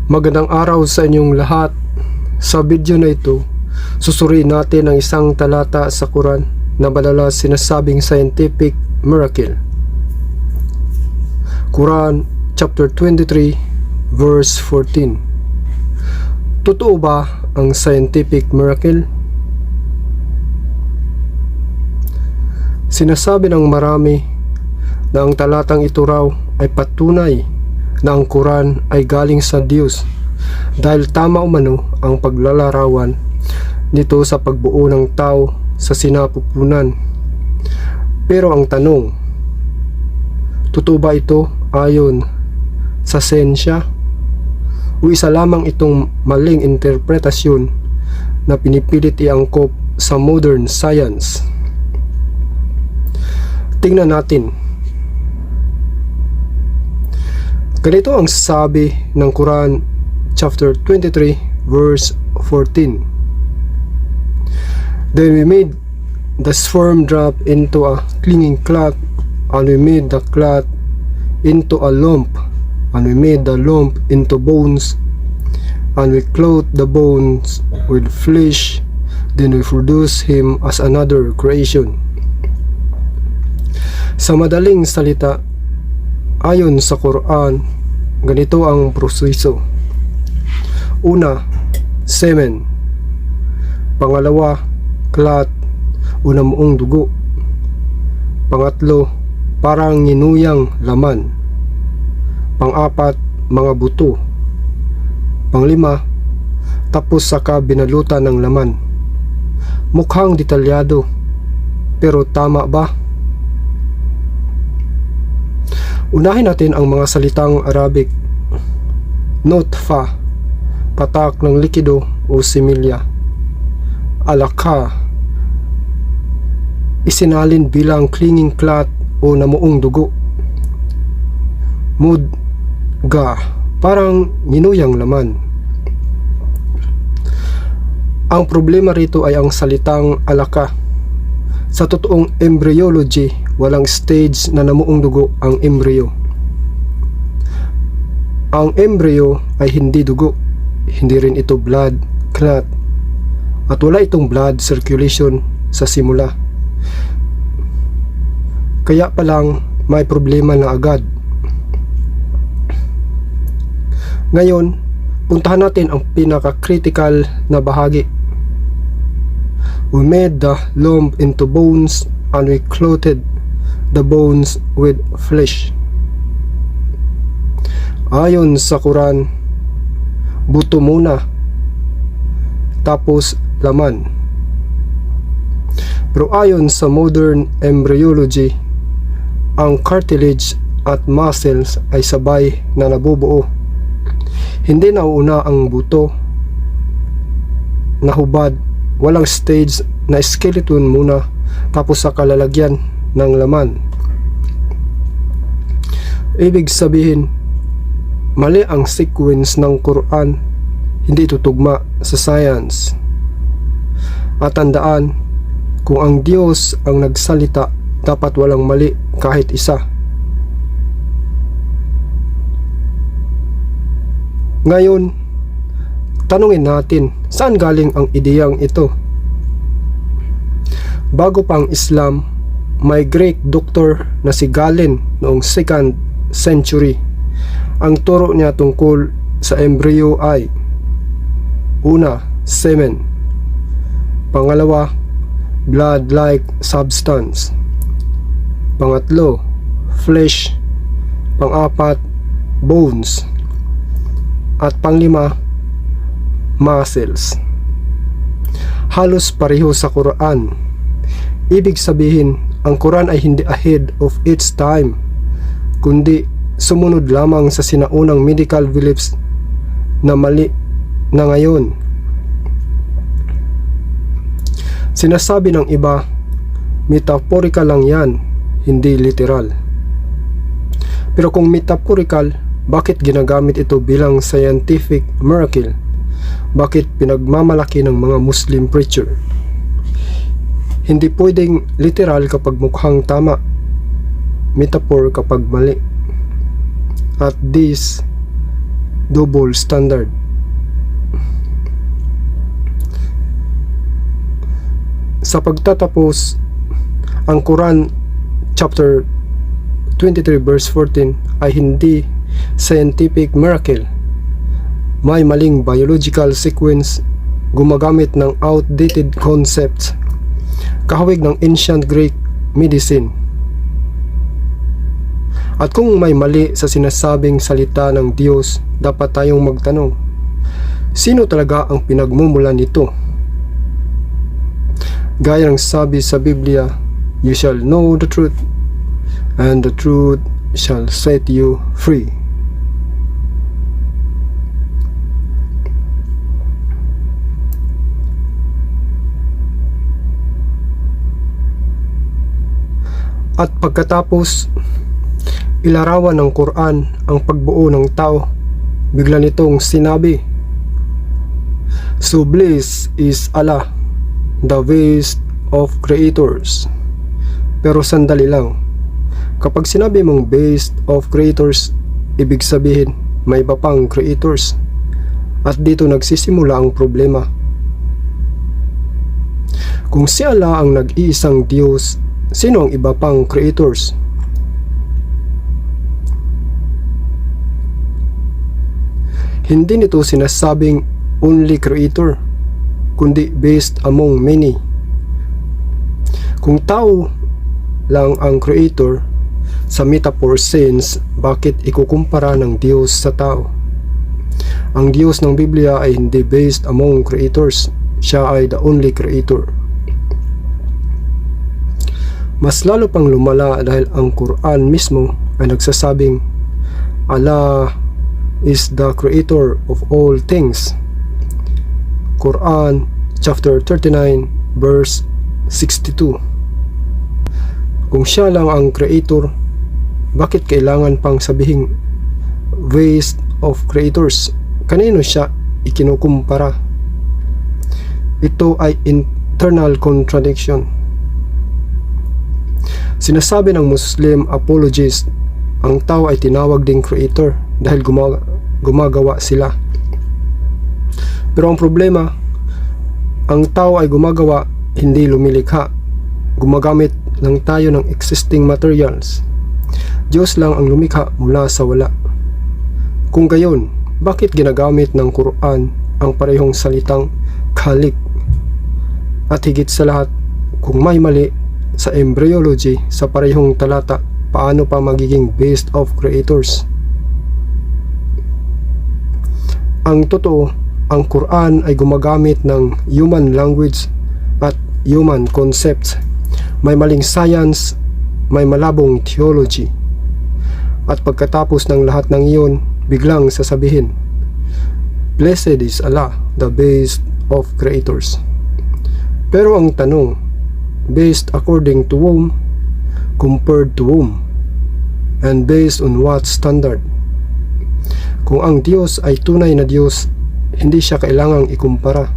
Magandang araw sa inyong lahat. Sa video na ito, susuriin natin ang isang talata sa Quran na madalas sinasabing scientific miracle. Quran chapter 23 verse 14. Totoo ba ang scientific miracle? Sinasabi ng marami na ang talatang ito raw ay patunay na ang Quran ay galing sa Diyos dahil tama umano ang paglalarawan nito sa pagbuo ng tao sa sinapupunan. Pero ang tanong, totoo ba ito ayon sa siyensya? O isa lamang itong maling interpretasyon na pinipilit iangkop sa modern science? Tingnan natin. Ganito ang sabi ng Quran chapter 23 verse 14. Then we made the sperm drop into a clinging clot, and we made the clot into a lump, and we made the lump into bones, and we clothed the bones with flesh, then we produced him as another creation. Sa madaling salita, ayon sa Quran, ganito ang proseso. Una, semen. Pangalawa, clot o namuong dugo. Pangatlo, parang nginuyang laman. Pang-apat, mga buto. Panglima, tapos saka binalutan ng laman. Mukhang detalyado, pero tama ba? Unahin natin ang mga salitang Arabic. Nutfa, patak ng likido o similya. Alaka, isinalin bilang clinging clot o namuong dugo. Mudga, parang nginuyang laman. Ang problema rito ay ang salitang alaka. Sa totoong embryology, walang stage na namuong dugo ang embryo. Ang embryo ay hindi dugo, hindi rin ito blood clot, at wala itong blood circulation sa simula. Kaya palang may problema na agad. Ngayon, puntahan natin ang pinaka-critical na bahagi. We made the lump into bones, and we clothed the bones with flesh. Ayon sa Quran, buto muna, tapos laman. Pero ayon sa modern embryology, ang cartilage at muscles ay sabay na nabubuo. Hindi nauuna ang buto na hubad, walang stage na skeleton muna tapos sa kalalagyan ng laman. Ibig sabihin, mali ang sequence ng Quran, hindi tutugma sa science. At tandaan, kung ang Diyos ang nagsalita, dapat walang mali kahit isa. Ngayon, tanungin natin, saan galing ang ideyang ito? Bago pa ang Islam, may Greek doctor na si Galen noong 2nd century. Ang turo niya tungkol sa embryo ay: una, semen. Pangalawa, blood-like substance. Pangatlo, flesh. Pang-apat, bones. At panglima, muscles. Halos pareho sa Quran. Ibig sabihin, ang Quran ay hindi ahead of its time, kundi sumunod lamang sa sinaunang medical beliefs na mali na ngayon. Sinasabi ng iba, metaphorical lang yan, hindi literal. Pero kung metaphorical, bakit ginagamit ito bilang scientific miracle? Bakit pinagmamalaki ng mga Muslim preacher? Hindi pwedeng literal kapag mukhang tama, metaphor kapag mali. At this double standard. Sa pagtatapos, ang Quran chapter 23 verse 14 ay hindi scientific miracle. May maling biological sequence, gumagamit ng outdated concepts, kahawig ng ancient Greek medicine. At kung may mali sa sinasabing salita ng Diyos, dapat tayong magtanong, sino talaga ang pinagmumulan nito? Gaya ng sabi sa Biblia, you shall know the truth, and the truth shall set you free. At pagkatapos ilarawan ng Quran ang pagbuo ng tao, bigla nitong sinabi, so bliss is Allah, the best of creators. Pero sandali lang, kapag sinabi mong best of creators, ibig sabihin may iba pang creators. At dito nagsisimula ang problema. Kung si Allah ang nag-iisang Diyos, sino ang iba pang creators? Hindi nito sinasabing only creator, kundi based among many. Kung tao lang ang creator, sa metaphor sense, bakit ikukumpara ng Diyos sa tao? Ang Diyos ng Biblia ay hindi based among creators, siya ay the only creator. Mas lalo pang lumala dahil ang Quran mismo ay nagsasabing Allah is the creator of all things. Quran chapter 39 verse 62. Kung siya lang ang creator, bakit kailangan pang sabihing waste of creators? Kanino siya ikinukumpara? Ito ay internal contradiction. Sinasabi ng Muslim apologist, ang tao ay tinawag ding creator dahil gumagawa sila. Pero ang problema, ang tao ay gumagawa, hindi lumilikha. Gumagamit lang tayo ng existing materials. Diyos lang ang lumikha mula sa wala. Kung gayon, bakit ginagamit ng Quran ang parehong salitang khalik? At higit sa lahat, kung may mali sa embryology sa parehong talata, paano pa magiging based of creators? Ang totoo, ang Quran ay gumagamit ng human language at human concepts. May maling science, may malabong theology. At pagkatapos ng lahat ng iyon, biglang sasabihin, blessed is Allah, the best of creators. Pero ang tanong, based according to whom, compared to whom, and based on what standard? Kung ang Diyos ay tunay na Diyos, hindi siya kailangang ikumpara.